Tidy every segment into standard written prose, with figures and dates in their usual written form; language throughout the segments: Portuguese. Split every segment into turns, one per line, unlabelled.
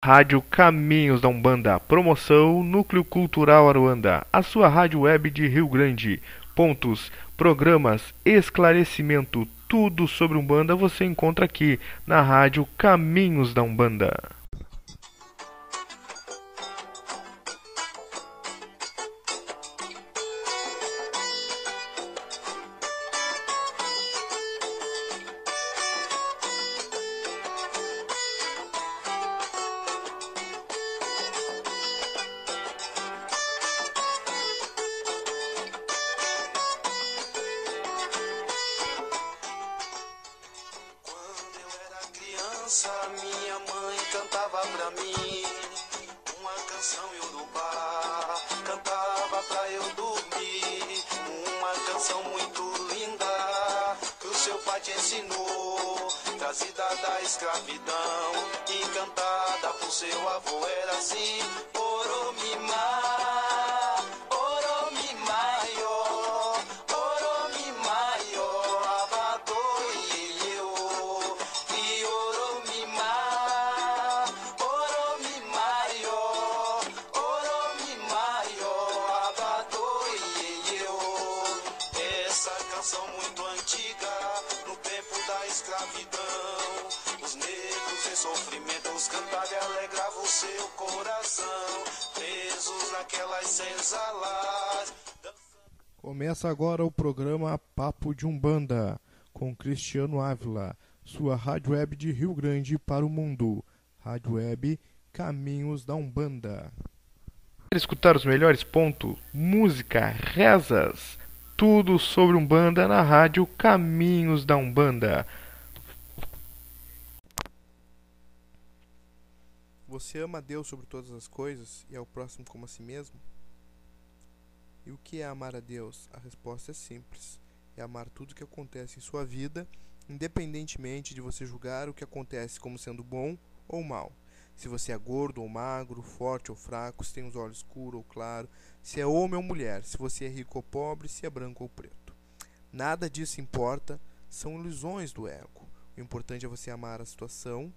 Rádio Caminhos da Umbanda. Promoção Núcleo Cultural Aruanda. A sua rádio web de Rio Grande. Pontos, programas, esclarecimento, tudo sobre Umbanda você encontra aqui na Rádio Caminhos da Umbanda.
Minha mãe cantava pra mim uma canção iorubá, cantava pra eu dormir, uma canção muito linda que o seu pai te ensinou, trazida da escravidão e cantada por seu avô. Era assim: Oromimá, Oromimaiô, Oromimaiô, Abadoiê, e Oromimá, Oromimaiô, Oromimaiô, Abadoiê. Essa canção muito antiga, no tempo da escravidão, os negros em sofrimentos cantavam e alegravam o seu coração, presos naquelas senzalas.
Começa agora o programa Papo de Umbanda, com Cristiano Ávila, sua rádio web de Rio Grande para o mundo. Rádio web Caminhos da Umbanda. Quer escutar os melhores pontos, música, rezas, tudo sobre Umbanda na rádio Caminhos da Umbanda.
Você ama a Deus sobre todas as coisas e ao próximo como a si mesmo? E o que é amar a Deus? A resposta é simples. É amar tudo que acontece em sua vida, independentemente de você julgar o que acontece como sendo bom ou mal. Se você é gordo ou magro, forte ou fraco, se tem os olhos escuros ou claro, se é homem ou mulher, se você é rico ou pobre, se é branco ou preto. Nada disso importa, são ilusões do ego. O importante é você amar a situação.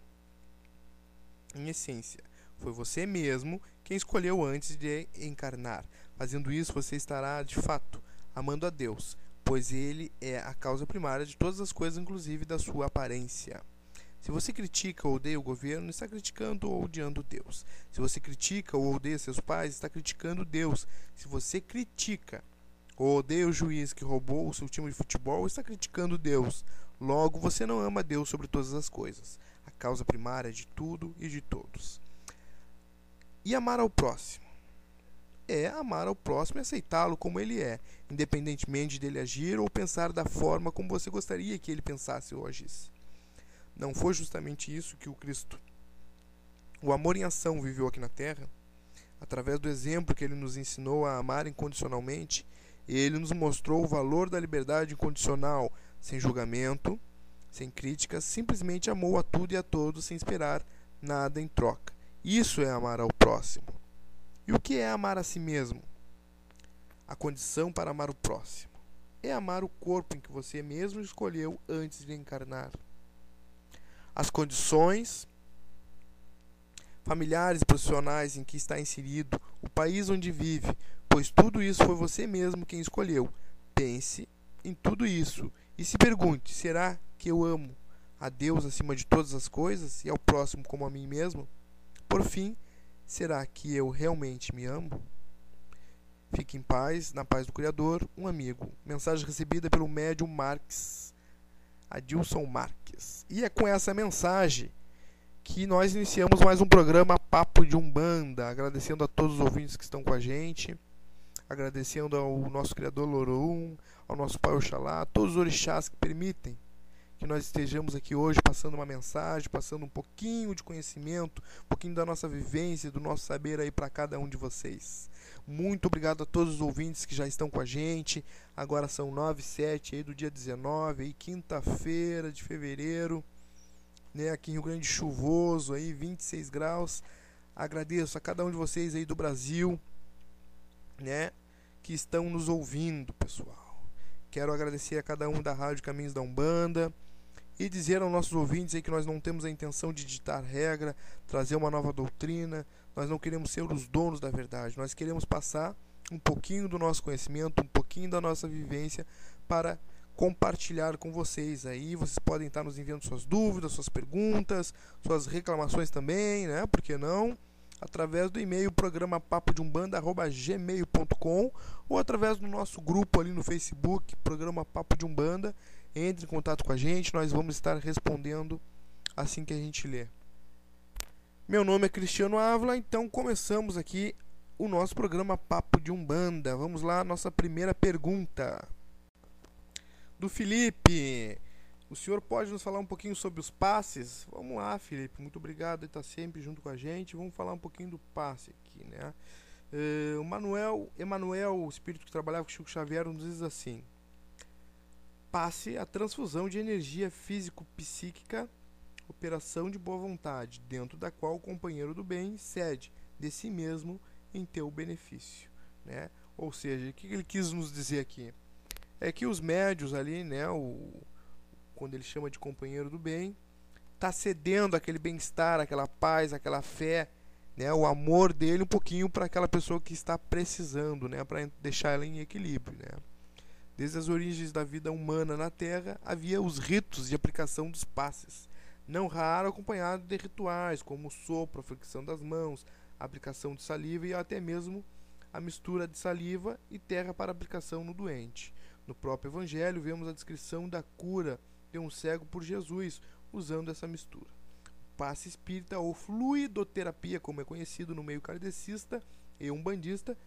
Em essência, foi você mesmo quem escolheu antes de encarnar. Fazendo isso, você estará, de fato, amando a Deus, pois Ele é a causa primária de todas as coisas, inclusive da sua aparência. Se você critica ou odeia o governo, está criticando ou odiando Deus. Se você critica ou odeia seus pais, está criticando Deus. Se você critica ou odeia o juiz que roubou o seu time de futebol, está criticando Deus. Logo, você não ama Deus sobre todas as coisas, a causa primária de tudo e de todos. E amar ao próximo? Amar ao próximo e aceitá-lo como ele é, independentemente dele agir ou pensar da forma como você gostaria que ele pensasse ou agisse. Não foi justamente isso que o Cristo, o amor em ação, viveu aqui na Terra? Através do exemplo que ele nos ensinou a amar incondicionalmente, ele nos mostrou o valor da liberdade incondicional, sem julgamento, sem críticas, simplesmente amou a tudo e a todos sem esperar nada em troca. Isso é amar ao próximo. E o que é amar a si mesmo? A condição para amar o próximo é amar o corpo em que você mesmo escolheu antes de encarnar. As condições familiares e profissionais em que está inserido, o país onde vive, pois tudo isso foi você mesmo quem escolheu. Pense em tudo isso e se pergunte: será que eu amo a Deus acima de todas as coisas e ao próximo como a mim mesmo? Por fim, será que eu realmente me amo? Fique em paz, na paz do Criador, um amigo. Mensagem recebida pelo médium Marques, Adilson Marques. E é com essa mensagem que nós iniciamos mais um programa Papo de Umbanda, agradecendo a todos os ouvintes que estão com a gente, agradecendo ao nosso Criador Lorum, ao nosso Pai Oxalá, a todos os orixás que permitem que nós estejamos aqui hoje passando uma mensagem, passando um pouquinho de conhecimento, um pouquinho da nossa vivência, do nosso saber aí para cada um de vocês. Muito obrigado a todos os ouvintes que já estão com a gente. Agora são 9h07 aí do dia 19, aí quinta-feira de fevereiro, né, aqui em Rio Grande, chuvoso aí, 26 graus. Agradeço a cada um de vocês aí do Brasil, né, que estão nos ouvindo, pessoal. Quero agradecer a cada um da Rádio Caminhos da Umbanda e dizer aos nossos ouvintes aí que nós não temos a intenção de ditar regra, trazer uma nova doutrina. Nós não queremos ser os donos da verdade. Nós queremos passar um pouquinho do nosso conhecimento, um pouquinho da nossa vivência para compartilhar com vocês aí. Vocês podem estar nos enviando suas dúvidas, suas perguntas, suas reclamações também, né? Por que não? Através do e-mail programa papodeumbanda@gmail.com ou através do nosso grupo ali no Facebook, Programa Papo de Umbanda. Entre em contato com a gente, nós vamos estar respondendo assim que a gente ler. Meu nome é Cristiano Ávila, então começamos aqui o nosso programa Papo de Umbanda. Vamos lá, nossa primeira pergunta. Do Felipe. O senhor pode nos falar um pouquinho sobre os passes? Vamos lá, Felipe. Muito obrigado por estar sempre junto com a gente. Vamos falar um pouquinho do passe aqui, né? O Emanuel, o espírito que trabalhava com Chico Xavier, nos diz assim: passe a transfusão de energia físico-psíquica, operação de boa vontade, dentro da qual o companheiro do bem cede de si mesmo em teu benefício, né? Ou seja, o que ele quis nos dizer aqui? É que os médios ali, né, quando ele chama de companheiro do bem, está cedendo aquele bem-estar, aquela paz, aquela fé, né, o amor dele um pouquinho para aquela pessoa que está precisando, né, para deixar ela em equilíbrio, né. Desde as origens da vida humana na Terra, havia os ritos de aplicação dos passes, não raro acompanhado de rituais como o sopro, a fricção das mãos, a aplicação de saliva e até mesmo a mistura de saliva e terra para aplicação no doente. No próprio Evangelho, vemos a descrição da cura de um cego por Jesus, usando essa mistura. O passe espírita, ou fluidoterapia, como é conhecido no meio kardecista e umbandista,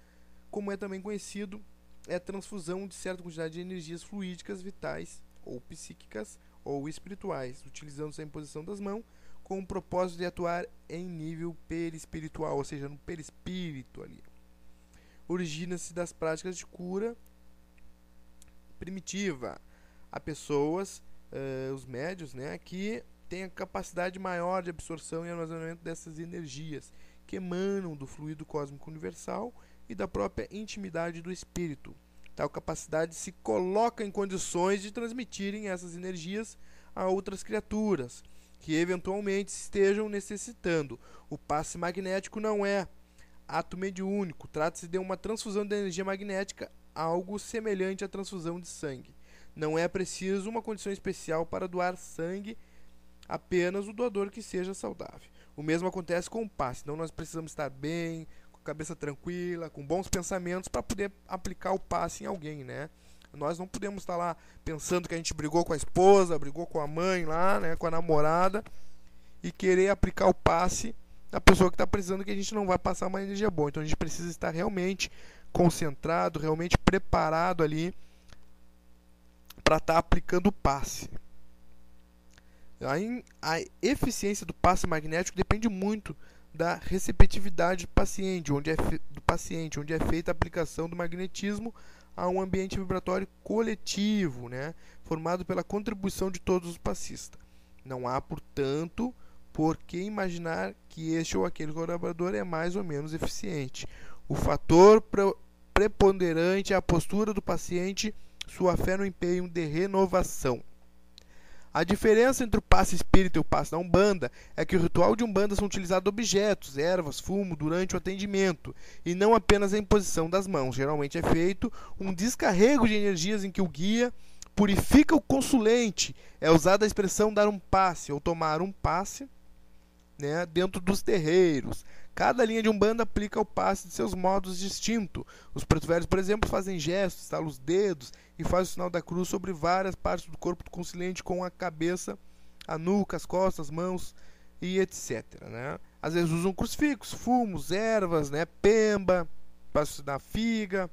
como é também conhecido, é a transfusão de certa quantidade de energias fluídicas vitais, ou psíquicas, ou espirituais, utilizando-se a imposição das mãos, com o propósito de atuar em nível perispiritual, ou seja, no perispírito ali. Origina-se das práticas de cura primitiva. Há pessoas, os médios, né, que têm a capacidade maior de absorção e armazenamento dessas energias que emanam do fluido cósmico universal e da própria intimidade do espírito. Tal capacidade se coloca em condições de transmitirem essas energias a outras criaturas que eventualmente estejam necessitando. O passe magnético não é ato mediúnico, trata-se de uma transfusão de energia magnética, algo semelhante à transfusão de sangue. Não é preciso uma condição especial para doar sangue, apenas o doador que seja saudável. O mesmo acontece com o passe, então nós precisamos estar bem, com a cabeça tranquila, com bons pensamentos para poder aplicar o passe em alguém, né? Nós não podemos estar lá pensando que a gente brigou com a esposa, brigou com a mãe lá, né, com a namorada, e querer aplicar o passe na pessoa que está precisando, que a gente não vai passar uma energia boa. Então a gente precisa estar realmente concentrado, realmente preparado ali para estar aplicando o passe. A eficiência do passe magnético depende muito da receptividade do paciente, onde é feita a aplicação do magnetismo a um ambiente vibratório coletivo, né, formado pela contribuição de todos os passistas. Não há, portanto, por que imaginar que este ou aquele colaborador é mais ou menos eficiente. O fator preponderante é a postura do paciente, sua fé no empenho de renovação. A diferença entre o passe espírita e o passe da Umbanda é que o ritual de Umbanda são utilizados objetos, ervas, fumo durante o atendimento e não apenas a imposição das mãos. Geralmente é feito um descarrego de energias em que o guia purifica o consulente. É usada a expressão dar um passe ou tomar um passe, né, dentro dos terreiros. Cada linha de Umbanda aplica o passe de seus modos distintos. Os preto velhos, por exemplo, fazem gestos, estalam os dedos e fazem o sinal da cruz sobre várias partes do corpo do conciliante, com a cabeça, a nuca, as costas, as mãos e etc, né? Às vezes usam crucifixos, fumos, ervas, né, pemba, passos da figa.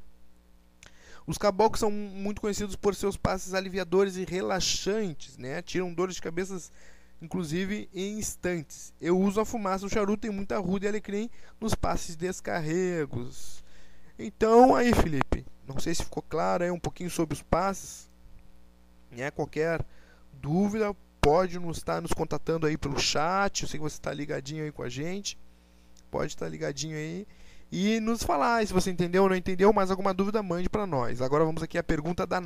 Os caboclos são muito conhecidos por seus passes aliviadores e relaxantes, né? Tiram dores de cabeça, inclusive em instantes. Eu uso a fumaça do charuto e muita arruda e alecrim nos passes descarregos. Então, aí, Felipe, não sei se ficou claro aí um pouquinho sobre os passes, né? Qualquer dúvida pode estar nos contatando aí pelo chat. Eu sei que você está ligadinho aí com a gente, pode estar ligadinho aí e nos falar se você entendeu ou não entendeu. Mais alguma dúvida, mande para nós. Agora vamos aqui à pergunta da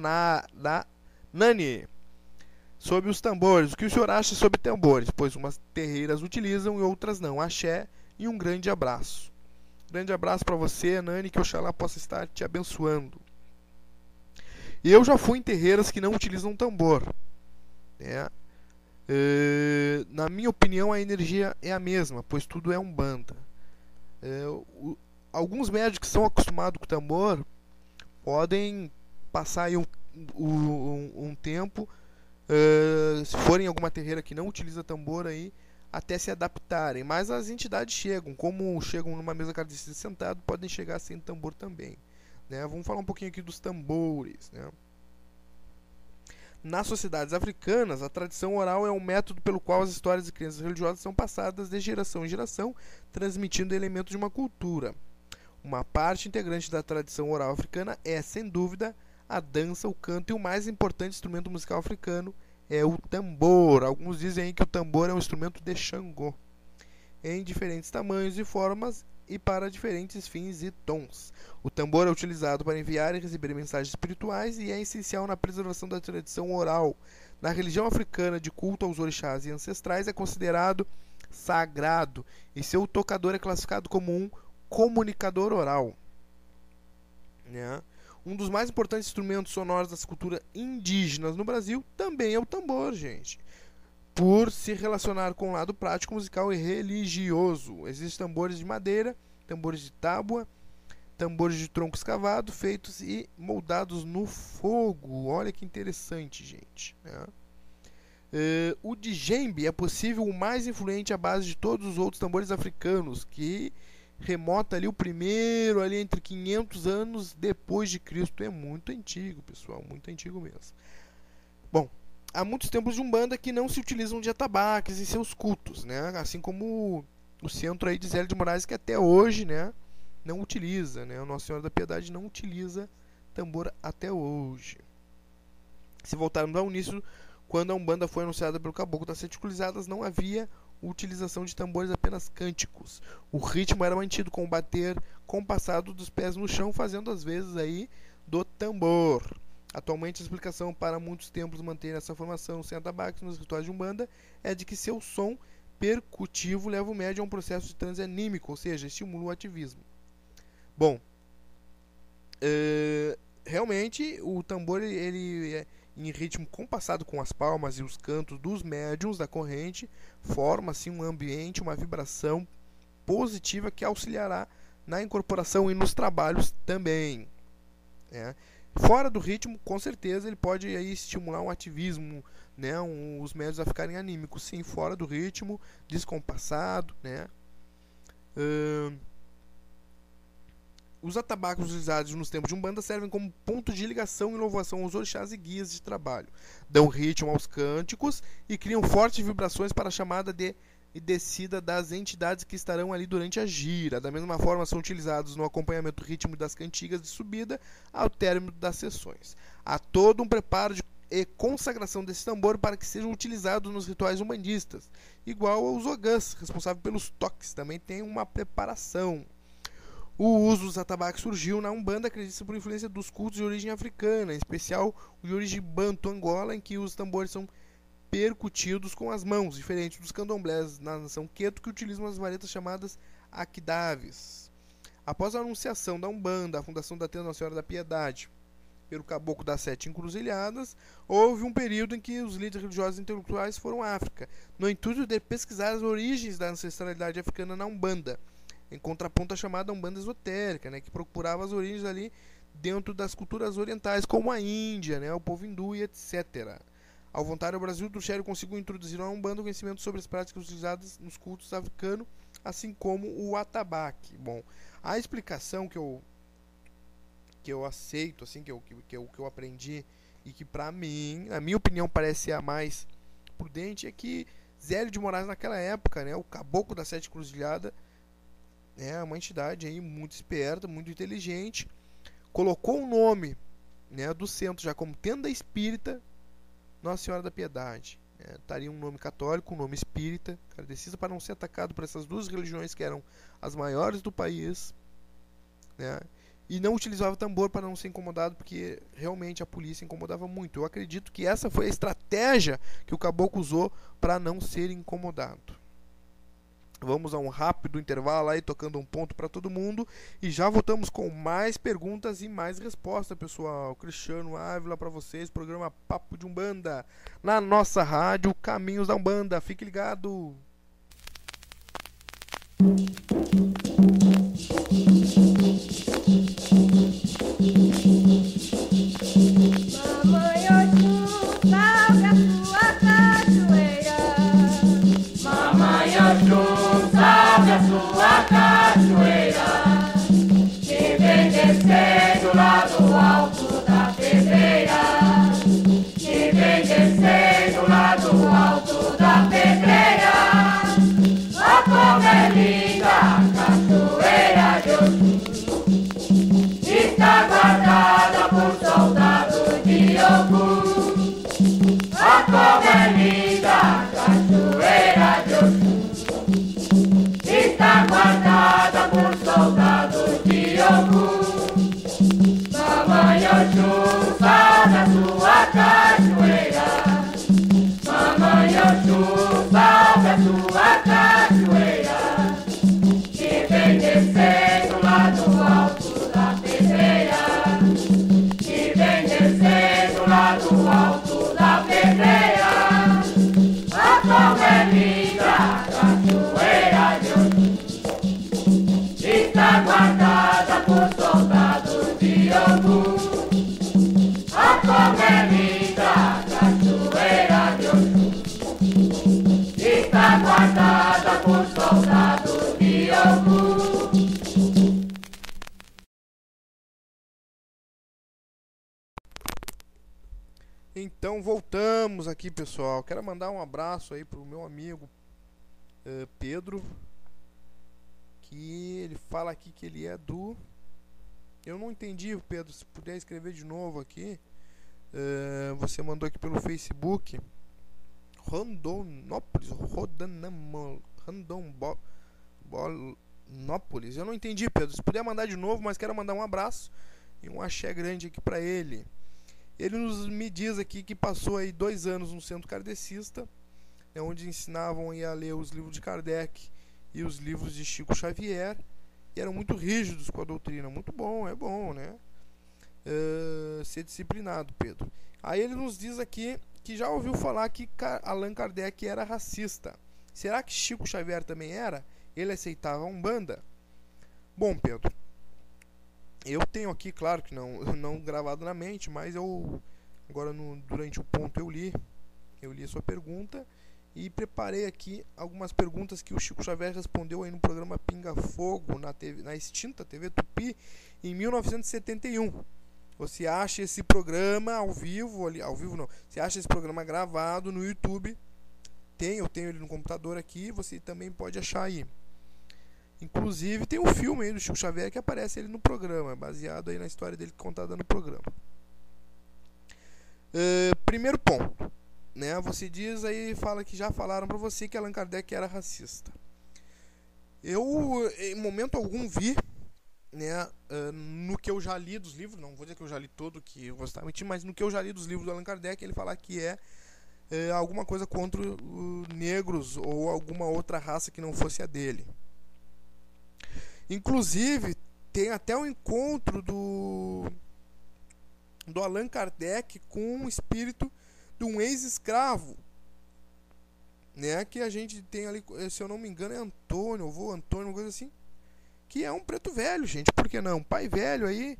Nani. sobre os tambores. O que o senhor acha sobre tambores? Pois umas terreiras utilizam e outras não. Axé e um grande abraço. Grande abraço para você, Nani, que Oxalá possa estar te abençoando. Eu já fui em terreiras que não utilizam tambor, né? Na minha opinião, a energia é a mesma, pois tudo é umbanda. Alguns médicos que são acostumados com o tambor podem passar aí um tempo, se forem em alguma terreira que não utiliza tambor aí, até se adaptarem. Mas as entidades chegam, como chegam numa mesa kardecista sentado, podem chegar sem tambor também, né? Vamos falar um pouquinho aqui dos tambores, né? Nas sociedades africanas, a tradição oral é um método pelo qual as histórias de crenças religiosas são passadas de geração em geração, transmitindo elementos de uma cultura. Uma parte integrante da tradição oral africana é, sem dúvida, a dança, o canto e o mais importante instrumento musical africano é o tambor. Alguns dizem que o tambor é um instrumento de Xangô, em diferentes tamanhos e formas e para diferentes fins e tons. O tambor é utilizado para enviar e receber mensagens espirituais e é essencial na preservação da tradição oral. Na religião africana de culto aos orixás e ancestrais é considerado sagrado e seu tocador é classificado como um comunicador oral, né? Um dos mais importantes instrumentos sonoros das culturas indígenas no Brasil também é o tambor, gente, por se relacionar com o lado prático, musical e religioso. Existem tambores de madeira, tambores de tábua, tambores de tronco escavado, feitos e moldados no fogo. Olha que interessante, gente, né? O djembe é possível o mais influente à base de todos os outros tambores africanos, que remota ali o primeiro ali entre 500 anos depois de Cristo. É muito antigo, pessoal, muito antigo mesmo. Bom, há muitos templos de Umbanda que não se utilizam de atabaques em seus cultos, né? Assim como o centro aí de Zélio de Moraes, que até hoje, né, não utiliza, né? O Nossa Senhora da Piedade não utiliza tambor até hoje. Se voltarmos ao início, quando a Umbanda foi anunciada pelo Caboclo das Sete Cruzadas, não havia utilização de tambores, apenas cânticos. O ritmo era mantido com o bater compassado dos pés no chão, fazendo as vezes aí do tambor. Atualmente, a explicação para muitos templos manterem essa formação sem atabaques nos rituais de Umbanda é de que seu som percutivo leva o médium a um processo de transe anímico, ou seja, estimula o ativismo. Bom, realmente o tambor ele é em ritmo compassado com as palmas e os cantos dos médiuns da corrente, forma assim um ambiente, uma vibração positiva que auxiliará na incorporação e nos trabalhos também, né? Fora do ritmo, com certeza ele pode aí estimular um ativismo, né? Os médiuns a ficarem anímicos, sim, fora do ritmo, descompassado, né? Os atabaques utilizados nos tempos de Umbanda servem como ponto de ligação e louvação aos orixás e guias de trabalho. Dão ritmo aos cânticos e criam fortes vibrações para a chamada de e descida das entidades que estarão ali durante a gira. Da mesma forma, são utilizados no acompanhamento ritmo das cantigas de subida ao término das sessões. Há todo um preparo e consagração desse tambor para que sejam utilizados nos rituais umbandistas, igual aos ogãs, responsável pelos toques, também tem uma preparação. O uso dos atabaques surgiu na Umbanda, acredita-se por influência dos cultos de origem africana, em especial o de origem Banto, Angola, em que os tambores são percutidos com as mãos, diferente dos candomblés na nação Queto, que utilizam as varetas chamadas aquidavés. Após a anunciação da Umbanda, a fundação da Tenda Nossa Senhora da Piedade, pelo Caboclo das Sete Encruzilhadas, houve um período em que os líderes religiosos e intelectuais foram à África, no intuito de pesquisar as origens da ancestralidade africana na Umbanda, em contraponto à chamada Umbanda esotérica, né, que procurava as origens ali dentro das culturas orientais, como a Índia, né, o povo hindu e etc. Ao voltar ao Brasil, Truxério conseguiu introduzir na Umbanda o conhecimento sobre as práticas utilizadas nos cultos africanos, assim como o atabaque. Bom, a explicação que eu aceito, assim, que eu aprendi e que para mim, na minha opinião, parece a mais prudente, é que Zélio de Moraes naquela época, né, o Caboclo da Sete Encruzilhadas, é uma entidade aí muito esperta, muito inteligente, colocou o nome, né, do centro já como Tenda Espírita Nossa Senhora da Piedade. Estaria um nome católico, um nome espírita, kardecista, para não ser atacado por essas duas religiões que eram as maiores do país, né, e não utilizava tambor para não ser incomodado, porque realmente a polícia incomodava muito. Eu acredito que essa foi a estratégia que o caboclo usou para não ser incomodado. Vamos a um rápido intervalo aí, tocando um ponto para todo mundo, e já voltamos com mais perguntas e mais respostas, pessoal. Cristiano Ávila para vocês, programa Papo de Umbanda, na nossa rádio Caminhos da Umbanda. Fique ligado.
Mamãe Oxum, salve a sua cachoeira. Mamãe Oxum, salve a sua cachoeira, que vem descendo lá do alto da pedreira, que vem descendo lá do alto da pedreira. Ó, como é linda a cachoeira de Oxum, está guardada por soldados de Ogum. Ó, como é linda a cachoeira de Oxum, está guardada por soldados de Ogum. Mamãe Oxum, salve a sua cachoeira. Mamãe Oxum, salve a sua cachoeira, que vem descendo lá do alto da pedreira, que vem descendo lá do alto da pedreira. Ó, como é linda a cachoeira de Oxum, está guardada por soldados de Ogum. Ó, como é linda a cachoeira de Oxum, está guardada por soldados de Ogum.
Então voltamos aqui, pessoal. Quero mandar um abraço aí pro meu amigo Pedro, que ele fala aqui que ele é do... Eu não entendi, Pedro, se puder escrever de novo aqui. Você mandou aqui pelo Facebook. Rondonópolis, Rondonópolis. Eu não entendi, Pedro. Se puder mandar de novo, mas quero mandar um abraço e um axé grande aqui pra ele. Ele me diz aqui que passou aí 2 anos no centro kardecista, né, onde ensinavam aí a ler os livros de Kardec e os livros de Chico Xavier, e eram muito rígidos com a doutrina. Muito bom, é bom, né? Ser disciplinado, Pedro. Aí ele nos diz aqui que já ouviu falar que Allan Kardec era racista. Será que Chico Xavier também era? Ele aceitava a Umbanda? Bom, Pedro, eu tenho aqui, claro que não gravado na mente, mas eu agora durante o ponto eu li a sua pergunta e preparei aqui algumas perguntas que o Chico Xavier respondeu aí no programa Pinga Fogo na extinta TV Tupi em 1971. Você acha esse programa ao vivo não? Você acha esse programa gravado no YouTube? Eu tenho ele no computador aqui, você também pode achar aí. Inclusive tem um filme aí do Chico Xavier que aparece ele no programa, baseado aí na história dele contada no programa. Primeiro ponto, né? Você diz aí, fala que já falaram pra você que Allan Kardec era racista. Eu, em momento algum, vi, né, no que eu já li dos livros, não vou dizer que eu já li todo, que eu vou estar mentindo, mas no que eu já li dos livros do Allan Kardec, ele fala que alguma coisa contra negros ou alguma outra raça que não fosse a dele. Inclusive, tem até um encontro do Allan Kardec com um espírito de um ex-escravo, né, que a gente tem ali, se eu não me engano é Antônio, uma coisa assim, que é um preto velho, gente, por que não? Um pai velho aí,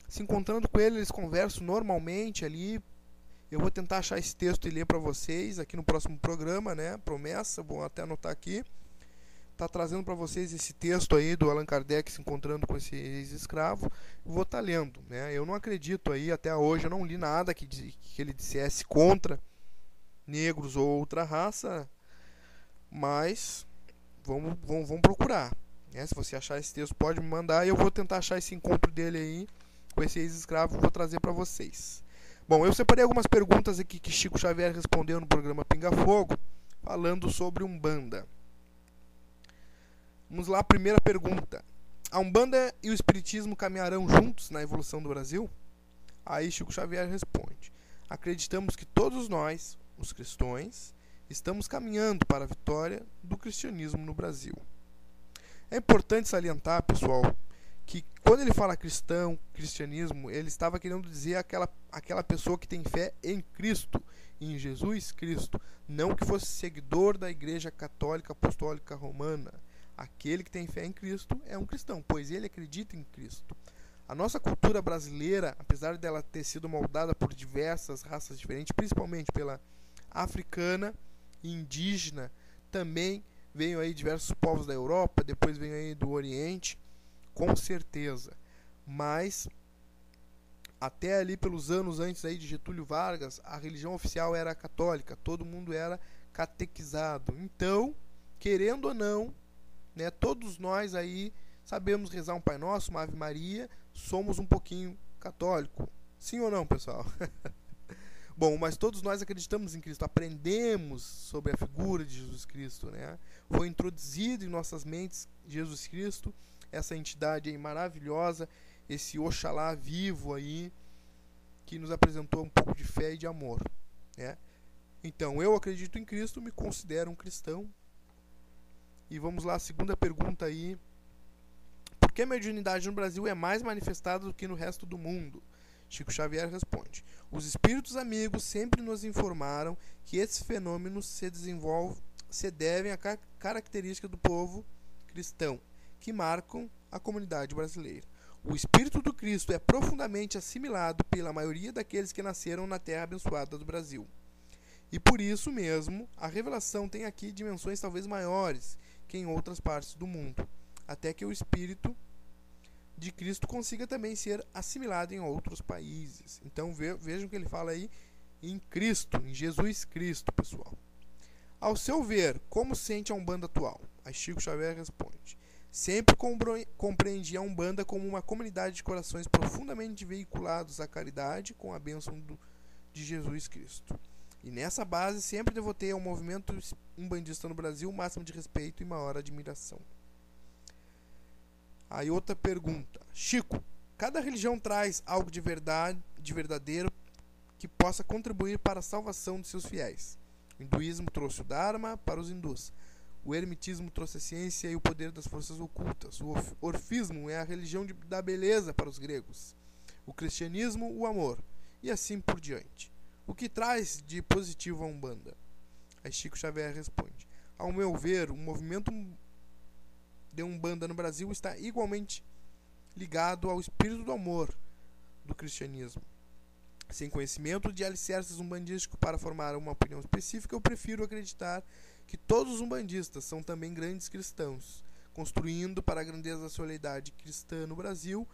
se encontrando com ele, eles conversam normalmente ali. Eu vou tentar achar esse texto e ler para vocês aqui no próximo programa, né, promessa, vou até anotar aqui. Tá trazendo para vocês esse texto aí do Allan Kardec se encontrando com esse ex-escravo. Vou estar lendo, né? Eu não acredito aí, até hoje eu não li nada que ele dissesse contra negros ou outra raça, mas vamos procurar, né? Se você achar esse texto, pode me mandar e eu vou tentar achar esse encontro dele aí com esse ex-escravo e vou trazer para vocês. Bom, eu separei algumas perguntas aqui que Chico Xavier respondeu no programa Pinga Fogo, falando sobre Umbanda. Vamos lá, primeira pergunta. A Umbanda e o Espiritismo caminharão juntos na evolução do Brasil? Aí Chico Xavier responde: acreditamos que todos nós, os cristãos, estamos caminhando para a vitória do cristianismo no Brasil. É importante salientar, pessoal, que quando ele fala cristão, cristianismo, ele estava querendo dizer aquela pessoa que tem fé em Cristo, em Jesus Cristo, não que fosse seguidor da Igreja Católica Apostólica Romana. Aquele que tem fé em Cristo é um cristão, pois ele acredita em Cristo. A nossa cultura brasileira, apesar dela ter sido moldada por diversas raças diferentes, principalmente pela africana e indígena, também veio aí diversos povos da Europa, depois veio aí do Oriente, com certeza. Mas até ali pelos anos antes aí de Getúlio Vargas, a religião oficial era católica, todo mundo era catequizado. Então, querendo ou não, né, todos nós aí sabemos rezar um Pai Nosso, uma Ave Maria, somos um pouquinho católico. Sim ou não, pessoal? Bom, mas todos nós acreditamos em Cristo, aprendemos sobre a figura de Jesus Cristo, né? Foi introduzido em nossas mentes Jesus Cristo, essa entidade aí maravilhosa, esse Oxalá vivo aí, que nos apresentou um pouco de fé e de amor, né? Então, eu acredito em Cristo, me considero um cristão. E vamos lá, a segunda pergunta aí. Por que a mediunidade no Brasil é mais manifestada do que no resto do mundo? Chico Xavier responde: os espíritos amigos sempre nos informaram que esses fenômenos se devem à característica do povo cristão, que marcam a comunidade brasileira. O Espírito do Cristo é profundamente assimilado pela maioria daqueles que nasceram na terra abençoada do Brasil. E por isso mesmo, a revelação tem aqui dimensões talvez maiores que em outras partes do mundo, até que o Espírito de Cristo consiga também ser assimilado em outros países. Então vejam que ele fala aí em Cristo, em Jesus Cristo, pessoal. Ao seu ver, como sente a Umbanda atual? Aí Chico Xavier responde: sempre compreendi a Umbanda como uma comunidade de corações profundamente veiculados à caridade com a bênção de Jesus Cristo. E nessa base sempre devotei ao movimento umbandista no Brasil o máximo de respeito e maior admiração. Aí outra pergunta: Chico, cada religião traz algo de verdadeiro que possa contribuir para a salvação de seus fiéis. O hinduísmo trouxe o Dharma para os hindus. O hermetismo trouxe a ciência e o poder das forças ocultas. O orfismo é a religião da beleza para os gregos. O cristianismo, o amor. E assim por diante. O que traz de positivo a Umbanda? Aí Chico Xavier responde: ao meu ver, o movimento de Umbanda no Brasil está igualmente ligado ao espírito do amor do cristianismo. Sem conhecimento de alicerces umbandísticos para formar uma opinião específica, eu prefiro acreditar que todos os umbandistas são também grandes cristãos, construindo para a grandeza da solidariedade cristã no Brasil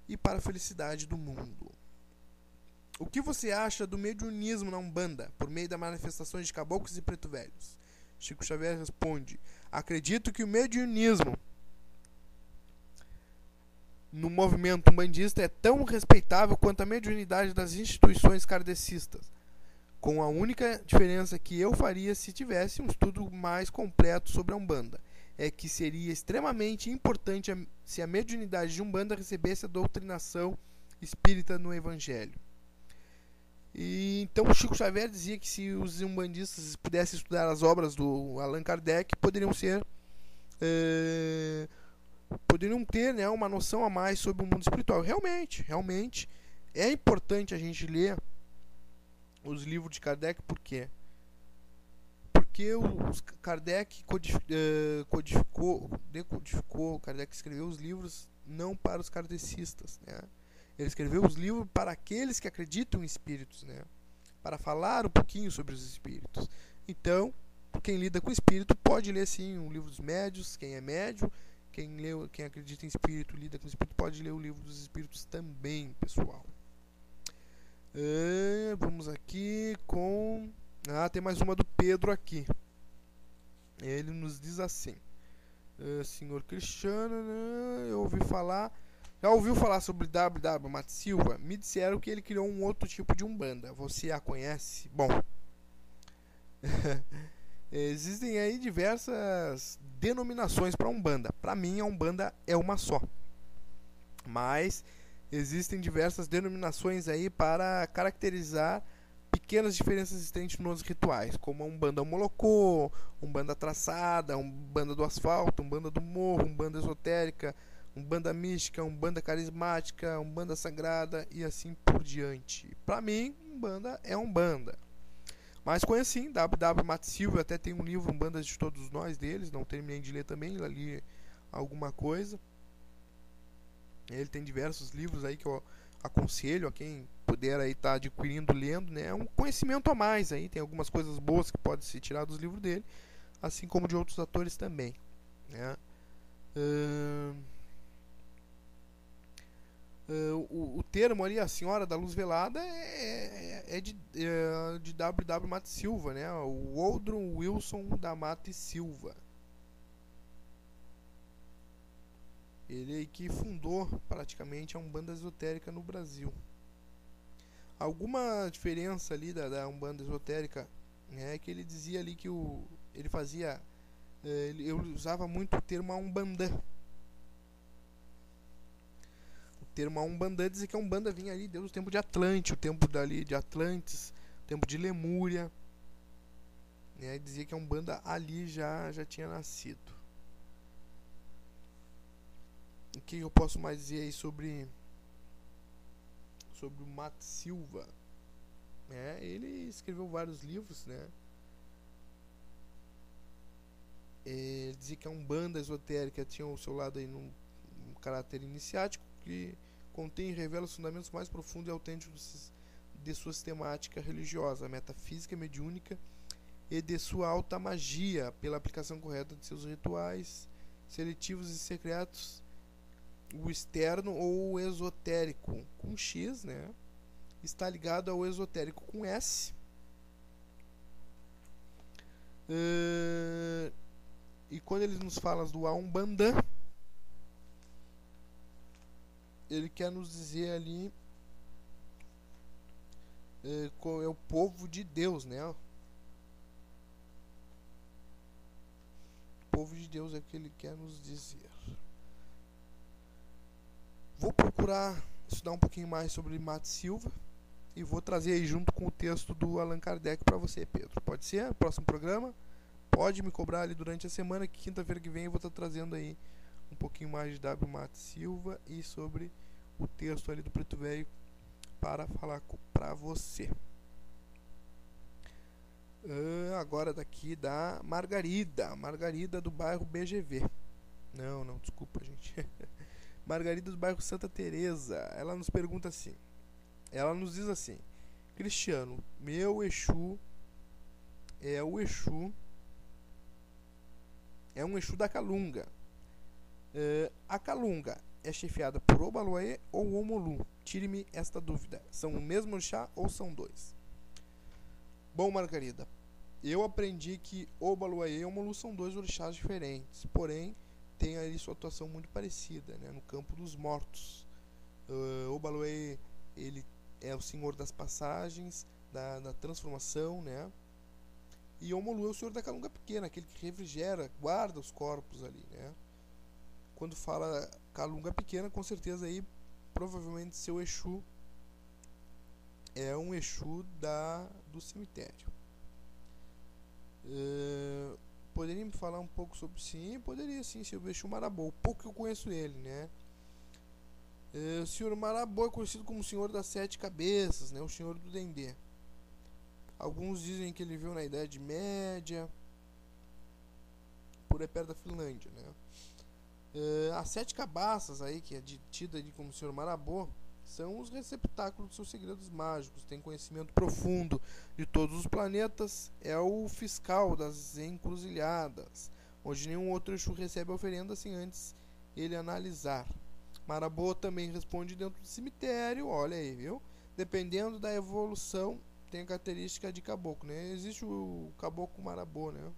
e para a felicidade do mundo. O que você acha do mediunismo na Umbanda, por meio das manifestações de caboclos e preto velhos? Chico Xavier responde: acredito que o mediunismo no movimento umbandista é tão respeitável quanto a mediunidade das instituições kardecistas, com a única diferença que eu faria se tivesse um estudo mais completo sobre a Umbanda, é que seria extremamente importante se a mediunidade de Umbanda recebesse a doutrinação espírita no Evangelho. E então o Chico Xavier dizia que se os umbandistas pudessem estudar as obras do Allan Kardec, poderiam ter, né, uma noção a mais sobre o mundo espiritual. Realmente é importante a gente ler os livros de Kardec. Por quê? Porque Kardec decodificou, Kardec escreveu os livros não para os kardecistas, né? Ele escreveu os livros para aqueles que acreditam em espíritos, né? Para falar um pouquinho sobre os espíritos. Então, quem lida com espírito pode ler sim o livro dos médios, quem é médio. Quem acredita em espírito, lida com espírito, pode ler o livro dos espíritos também, pessoal. Vamos aqui com... tem mais uma do Pedro aqui. Ele nos diz assim: senhor Cristiano, já ouviu falar sobre W.W. Mato Silva? Me disseram que ele criou um outro tipo de Umbanda. Você a conhece? Bom, Existem aí diversas denominações para Umbanda. Para mim, a Umbanda é uma só. Mas existem diversas denominações aí para caracterizar pequenas diferenças existentes nos rituais, como a Umbanda Molocô, Umbanda Traçada, Umbanda do Asfalto, Umbanda do Morro, Umbanda Esotérica, Umbanda Mística, Umbanda Carismática, Umbanda Sagrada e assim por diante. Para mim, Umbanda é Umbanda. Mas conheci assim, W.W. Matt Silva, até tem um livro, Umbandas de Todos Nós, deles, não terminei de ler também, li alguma coisa. Ele tem diversos livros aí que eu aconselho a quem puder aí estar adquirindo, lendo, né? É um conhecimento a mais aí, tem algumas coisas boas que pode se tirar dos livros dele, assim como de outros autores também, né? O termo ali, a Senhora da Luz Velada, é de W.W. Matt Silva, né? O Woodrow Wilson da Matt Silva. Ele que fundou praticamente a Umbanda Esotérica no Brasil. Alguma diferença ali da Umbanda Esotérica, né, é que ele dizia ali que ele fazia, ele usava muito o termo Umbandã. O termo Umbandã dizia que a Umbanda vinha ali desde o tempo de Atlante, o tempo dali de Atlantes, o tempo de Lemúria, né, dizia que a Umbanda ali já tinha nascido. O que eu posso mais dizer aí sobre o Matt Silva? Ele escreveu vários livros, né? Ele dizia que a Umbanda Esotérica tinha o seu lado aí num caráter iniciático, que contém e revela os fundamentos mais profundos e autênticos de sua sistemática religiosa, metafísica, mediúnica e de sua alta magia, pela aplicação correta de seus rituais seletivos e secretos, o externo ou o esotérico com X, né, está ligado ao esotérico com S. E quando ele nos fala do Umbandã, ele quer nos dizer ali qual é o povo de Deus, né? O povo de Deus é o que ele quer nos dizer. Vou procurar estudar um pouquinho mais sobre Matt Silva e vou trazer aí junto com o texto do Allan Kardec para você, Pedro. Pode ser? Próximo programa? Pode me cobrar ali durante a semana, que quinta-feira que vem eu vou estar trazendo aí um pouquinho mais de W. Matt Silva e sobre o texto ali do Preto Velho para falar para você. Agora daqui da Margarida do bairro BGV. Não, desculpa, gente. Margarida do bairro Santa Teresa. Ela nos pergunta assim. Ela nos diz assim: Cristiano, meu Exu é o Exu. É um Exu da Calunga. A Calunga é chefiada por Obaluayê ou Omolu? Tire-me esta dúvida. São o mesmo orixá ou são dois? Bom, Margarida, eu aprendi que Obaluayê e Omolu são dois orixás diferentes. Porém, tem ali sua atuação muito parecida, né, no campo dos mortos. Obaluayê, ele é o senhor das passagens, da transformação, né? E Omolu é o senhor da Calunga pequena, aquele que refrigera, guarda os corpos ali, né? Quando fala Calunga pequena, com certeza aí provavelmente seu Exu é um Exu do cemitério. Poderia me falar um pouco sobre... Sim, poderia sim, sobre o Exu Marabô. O pouco que eu conheço ele, né? O senhor Marabô é conhecido como o senhor das 7 cabeças, né? O senhor do Dendê. Alguns dizem que ele veio na Idade Média, por aí perto da Finlândia, né? As 7 cabaças aí, que é tida ali como o senhor Marabô, são os receptáculos dos seus segredos mágicos. Tem conhecimento profundo de todos os planetas. É o fiscal das encruzilhadas, onde nenhum outro Exu recebe a oferenda sem antes ele analisar. Marabô também responde dentro do cemitério. Olha aí, viu? Dependendo da evolução, tem a característica de caboclo, né? Existe o caboclo Marabô, né?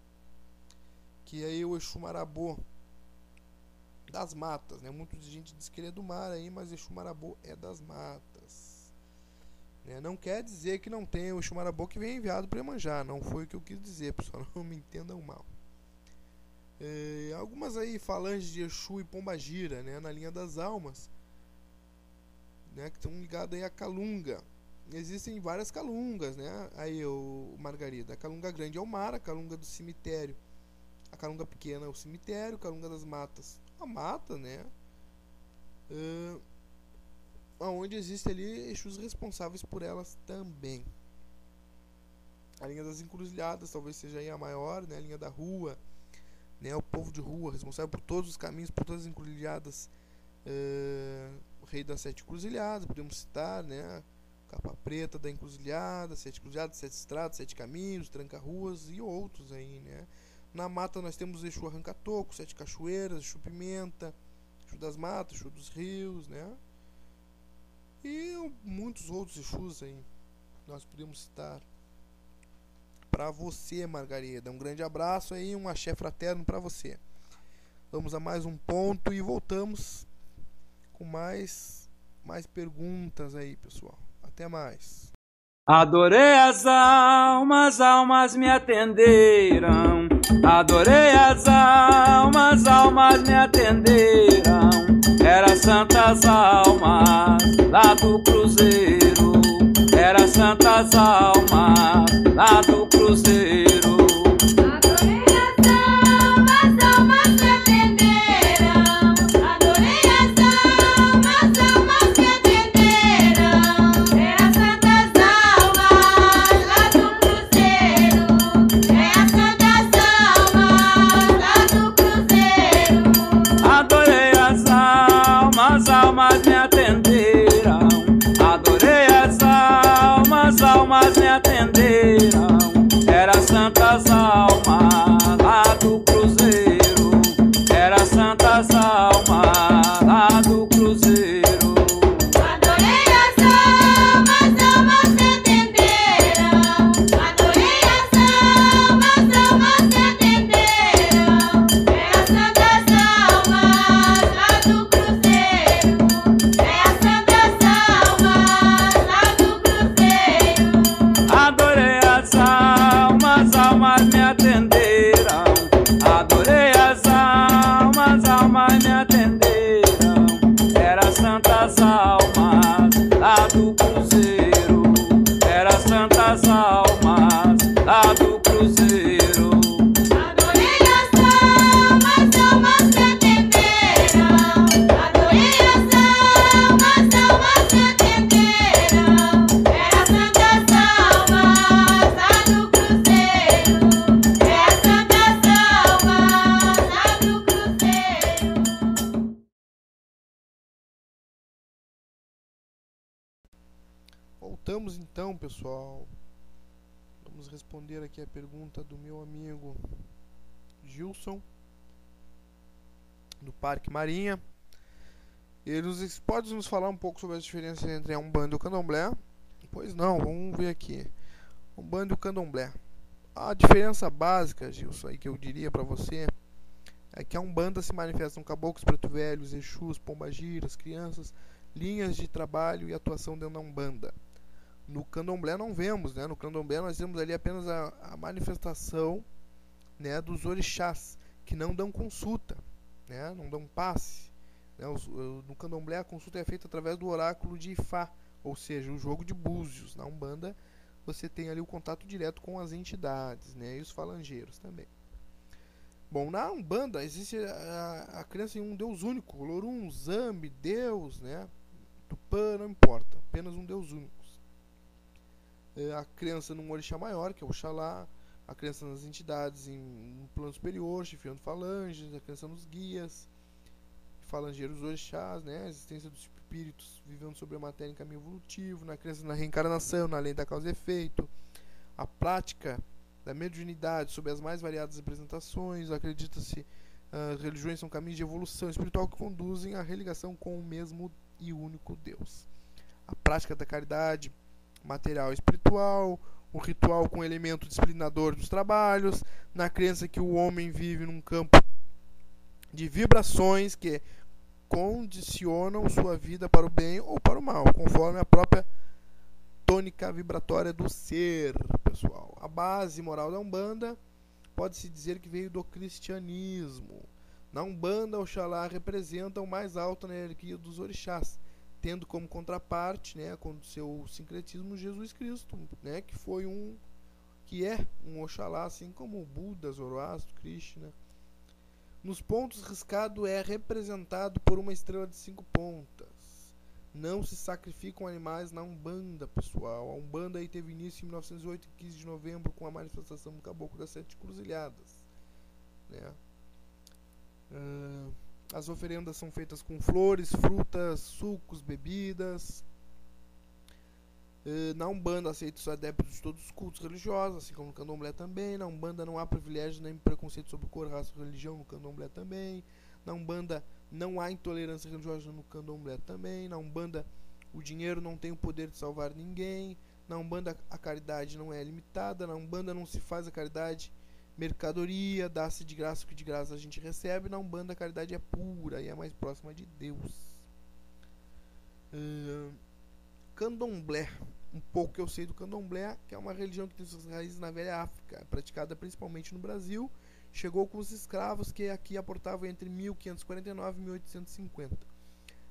Que aí o Exu Marabô das matas, né? Muita gente diz que ele é do mar aí, mas Exu Marabô é das matas, né? Não quer dizer que não tenha o Exu Marabô que vem enviado para Iemanjá. Não foi o que eu quis dizer, pessoal. Não me entendam mal. Algumas aí falanges de Exu e Pombagira, né? Na linha das almas, né? Que estão ligadas aí à Calunga. Existem várias Calungas, né? Aí, o Margarida. A Calunga grande é o mar, a Calunga do cemitério. A Calunga pequena é o cemitério, a Calunga das matas. A mata, né? Onde existe ali Exus responsáveis por elas também. A linha das encruzilhadas talvez seja aí a maior, né? A linha da rua, né? O povo de rua, responsável por todos os caminhos, por todas as encruzilhadas. O rei das 7 encruzilhadas, podemos citar, né? Capa preta da encruzilhada, 7 encruzilhadas, 7 estradas, 7 caminhos, tranca-ruas e outros aí, né? Na mata nós temos o Exu Arranca-Toco, 7 cachoeiras, Exu Pimenta, Exu das matas, Exu dos rios, né? E muitos outros Exus aí nós podemos citar. Para você, Margarida, um grande abraço aí, um axé fraterno para você. Vamos a mais um ponto e voltamos com mais perguntas aí, pessoal. Até mais.
Adorei as almas me atenderam. Adorei as almas me atenderam. Era santas almas lá do cruzeiro. Era santas almas lá do cruzeiro.
Adorei as almas me atenderam. Adorei as almas me atenderam. Era santas almas lá do cruzeiro. Era santas almas lá do cruzeiro.
Adorei as almas me atenderam. Adorei as almas me atenderam. Era santas almas lá do cruzeiro. Era santas almas lá do cruzeiro.
Adorei as almas me atenderam. Adorei as almas me atenderam. Era santas almas lá do cruzeiro. Era santas almas lá do cruzeiro.
Adorei as almas me atenderam. Adorei as almas me atenderam. Era santas almas lá do cruzeiro. Era santas almas lá do cruzeiro.
Adorei as almas me atenderam. Adorei as almas me atenderam. Era santas almas lá do cruzeiro. Era santas almas lá do cruzeiro.
Voltamos então, pessoal. Vamos responder aqui a pergunta do meu amigo Gilson, do Parque Marinha. Ele pode nos falar um pouco sobre as diferenças entre a Umbanda e o Candomblé? Pois não, vamos ver aqui. Umbanda e o Candomblé. A diferença básica, Gilson, aí que eu diria pra você, é que a Umbanda se manifestam caboclos, preto velhos, Exus, pombagiras, crianças, linhas de trabalho e atuação dentro da Umbanda. No Candomblé não vemos, né? No Candomblé nós temos ali apenas a manifestação, né, dos orixás, que não dão consulta, né? Não dão passe, né? No Candomblé a consulta é feita através do oráculo de Ifá, ou seja, o jogo de búzios. Na Umbanda você tem ali o contato direto com as entidades, né? E os falangeiros também. Bom, na Umbanda existe a crença em um Deus único, Olorum, Zambi, Deus, né? Tupã, não importa, apenas um Deus único. A crença num orixá maior, que é o Oxalá, a crença nas entidades em um plano superior, chefiando falanges, a crença nos guias, falangeiros orixás, né? A existência dos espíritos vivendo sobre a matéria em caminho evolutivo, na crença na reencarnação, na lei da causa e efeito, a prática da mediunidade sob as mais variadas representações. Acredita-se religiões são caminhos de evolução espiritual que conduzem à religação com o mesmo e único Deus. A prática da caridade material e espiritual, o ritual com elemento disciplinador dos trabalhos, na crença que o homem vive num campo de vibrações que condicionam sua vida para o bem ou para o mal, conforme a própria tônica vibratória do ser, pessoal. A base moral da Umbanda pode-se dizer que veio do cristianismo. Na Umbanda, Oxalá representa o mais alto na hierarquia dos orixás, tendo como contraparte, né, com seu sincretismo, Jesus Cristo, né, que é um Oxalá, assim como o Buda, Zoroastro, Krishna. Nos pontos, riscado é representado por uma estrela de 5 pontas. Não se sacrificam animais na Umbanda, pessoal. A Umbanda aí teve início em 1908, 15 de novembro, com a manifestação do Caboclo das 7 Cruzilhadas, né? As oferendas são feitas com flores, frutas, sucos, bebidas. Na Umbanda aceitam os adeptos de todos os cultos religiosos, assim como no Candomblé também. Na Umbanda não há privilégio nem preconceito sobre cor, raça ou religião, no Candomblé também. Na Umbanda não há intolerância religiosa, no Candomblé também. Na Umbanda o dinheiro não tem o poder de salvar ninguém. Na Umbanda a caridade não é limitada. Na Umbanda não se faz a caridade mercadoria, dá-se de graça o que de graça a gente recebe. Na Umbanda a caridade é pura e é mais próxima de Deus. Candomblé. Um pouco que eu sei do Candomblé, que é uma religião que tem suas raízes na velha África, praticada principalmente no Brasil. Chegou com os escravos que aqui aportavam entre 1549 e 1850.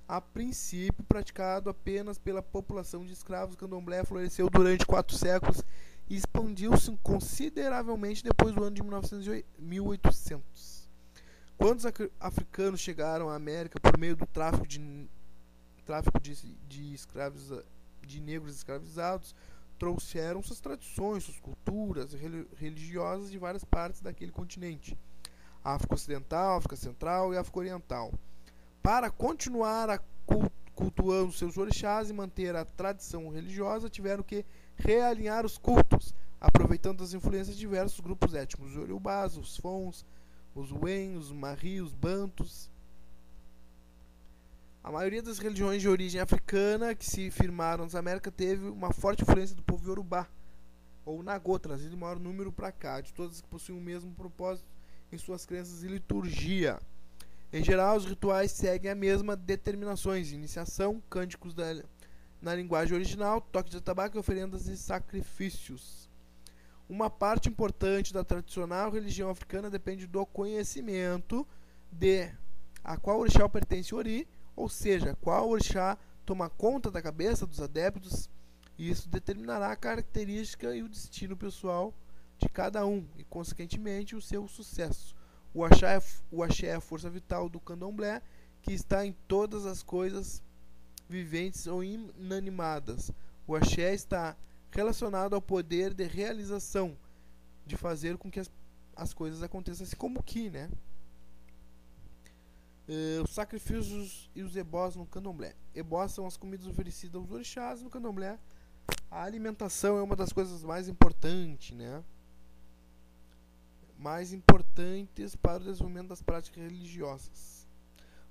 A princípio praticado apenas pela população de escravos, o Candomblé floresceu durante 4 séculos e expandiu-se consideravelmente depois do ano de 1800. Quando os africanos chegaram à América por meio do tráfico de negros escravizados, trouxeram suas tradições, suas culturas religiosas de várias partes daquele continente, África Ocidental, África Central e África Oriental. Para continuar cultuando seus orixás e manter a tradição religiosa, tiveram que realinhar os cultos, aproveitando as influências de diversos grupos étnicos: os Yorubás, os Fons, os Wen, os Mari, os Bantus. A maioria das religiões de origem africana que se firmaram nas Américas teve uma forte influência do povo Yorubá, ou Nagô, trazido em maior número para cá, de todas que possuem o mesmo propósito em suas crenças e liturgia. Em geral, os rituais seguem a mesma determinações: iniciação, cânticos na linguagem original, toque de tabaco, oferendas e sacrifícios. Uma parte importante da tradicional religião africana depende do conhecimento de a qual orixá pertence Ori, ou seja, qual orixá toma conta da cabeça dos adeptos, e isso determinará a característica e o destino pessoal de cada um, e consequentemente o seu sucesso. O axé é a força vital do Candomblé, que está em todas as coisas viventes ou inanimadas. O axé está relacionado ao poder de realização, de fazer com que as coisas aconteçam, assim como o Ki, né? Os sacrifícios e os ebós no Candomblé. Ebós são as comidas oferecidas aos orixás. No Candomblé, a alimentação é uma das coisas mais importantes, né? Mais importantes para o desenvolvimento das práticas religiosas.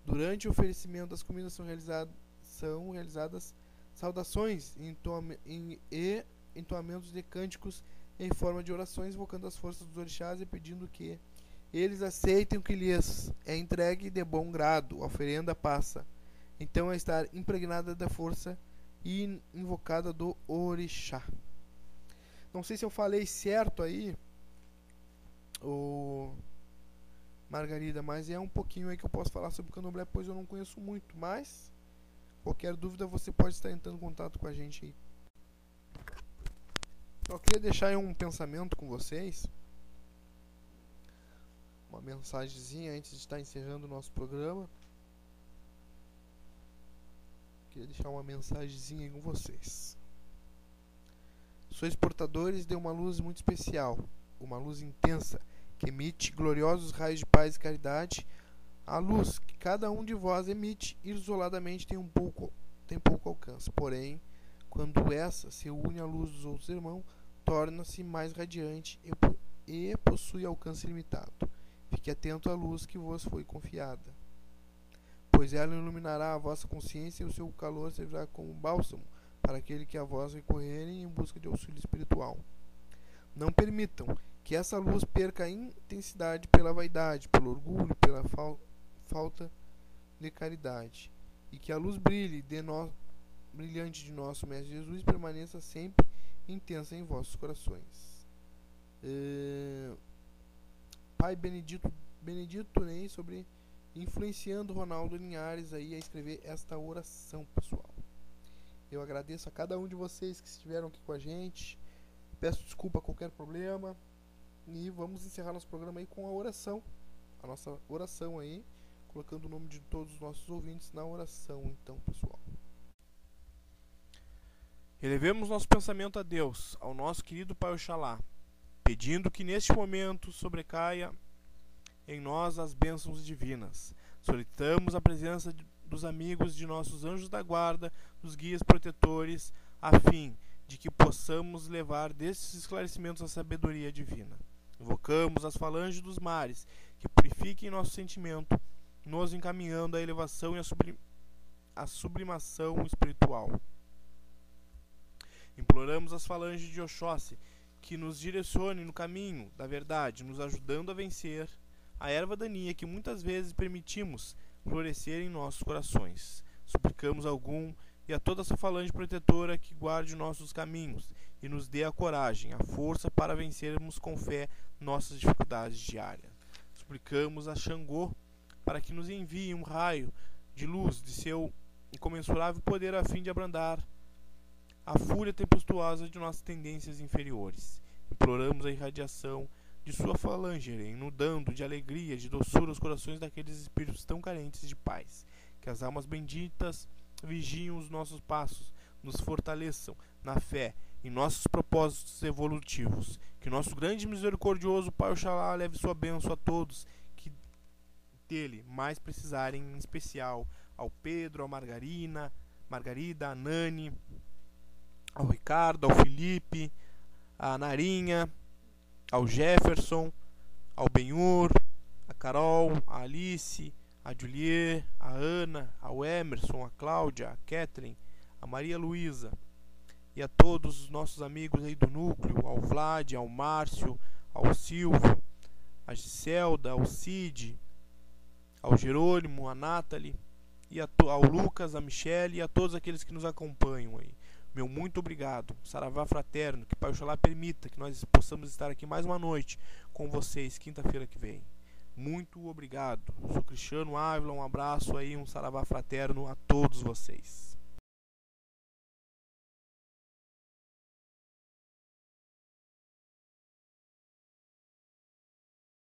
Durante o oferecimento das comidas são realizadas saudações e entoamentos de cânticos em forma de orações, invocando as forças dos orixás e pedindo que eles aceitem o que lhes é entregue de bom grado. A oferenda passa então a estar impregnada da força e invocada do orixá. Não sei se eu falei certo aí, Margarida, mas é um pouquinho aí que eu posso falar sobre o Candomblé, pois eu não conheço muito, mas qualquer dúvida você pode estar entrando em contato com a gente aí. Eu queria deixar aí um pensamento com vocês, uma mensagenzinha antes de estar encerrando o nosso programa. Queria deixar uma mensagenzinha aí com vocês. Sois portadores de uma luz muito especial, uma luz intensa, que emite gloriosos raios de paz e caridade. A luz que cada um de vós emite isoladamente tem pouco alcance. Porém, quando essa se une à luz dos outros irmãos, torna-se mais radiante e possui alcance limitado. Fique atento à luz que vos foi confiada, pois ela iluminará a vossa consciência e o seu calor servirá como bálsamo para aquele que a vós recorrerem em busca de auxílio espiritual. Não permitam que essa luz perca a intensidade pela vaidade, pelo orgulho, pela falta de caridade, e que a luz brilhe brilhante de nosso Mestre Jesus permaneça sempre intensa em vossos corações. Pai Benedito Ney, sobre influenciando Ronaldo Linhares aí a escrever esta oração, pessoal. Eu agradeço a cada um de vocês que estiveram aqui com a gente. Peço desculpa a qualquer problema. E vamos encerrar nosso programa aí com a oração. A nossa oração aí, colocando o nome de todos os nossos ouvintes na oração, então, pessoal. Elevemos nosso pensamento a Deus, ao nosso querido Pai Oxalá, pedindo que neste momento sobrecaia em nós as bênçãos divinas. Solicitamos a presença dos amigos de nossos anjos da guarda, dos guias protetores, a fim de que possamos levar desses esclarecimentos a sabedoria divina. Invocamos as falanges dos mares, que purifiquem nosso sentimento, nos encaminhando à elevação e à sublimação espiritual. Imploramos as falanges de Oxóssi, que nos direcione no caminho da verdade, nos ajudando a vencer a erva daninha que muitas vezes permitimos florescer em nossos corações. Suplicamos algum e a toda essa falange protetora que guarde nossos caminhos e nos dê a coragem, a força para vencermos com fé nossas dificuldades diárias. Suplicamos a Xangô para que nos envie um raio de luz de seu incomensurável poder a fim de abrandar a fúria tempestuosa de nossas tendências inferiores. Imploramos a irradiação de sua falange, inundando de alegria, de doçura os corações daqueles espíritos tão carentes de paz. Que as almas benditas vigiem os nossos passos, nos fortaleçam na fé, em nossos propósitos evolutivos. Que nosso grande e misericordioso Pai Oxalá leve sua bênção a todos que dele mais precisarem, em especial ao Pedro, ao Margarida, a Nani, ao Ricardo, ao Felipe, a Narinha, ao Jefferson, ao Benhur, a Carol, a Alice, a Juliet, a Ana, ao Emerson, a Cláudia, a Kathleen, a Maria Luísa e a todos os nossos amigos aí do núcleo, ao Vlad, ao Márcio, ao Silvio, a Giselda, ao Cid, ao Jerônimo, a Nathalie, e ao Lucas, a Michele e a todos aqueles que nos acompanham aí. Meu muito obrigado, saravá fraterno, que Pai Oxalá permita que nós possamos estar aqui mais uma noite com vocês, quinta-feira que vem. Muito obrigado. Sou Cristiano Ávila, um abraço aí, um saravá fraterno a todos vocês.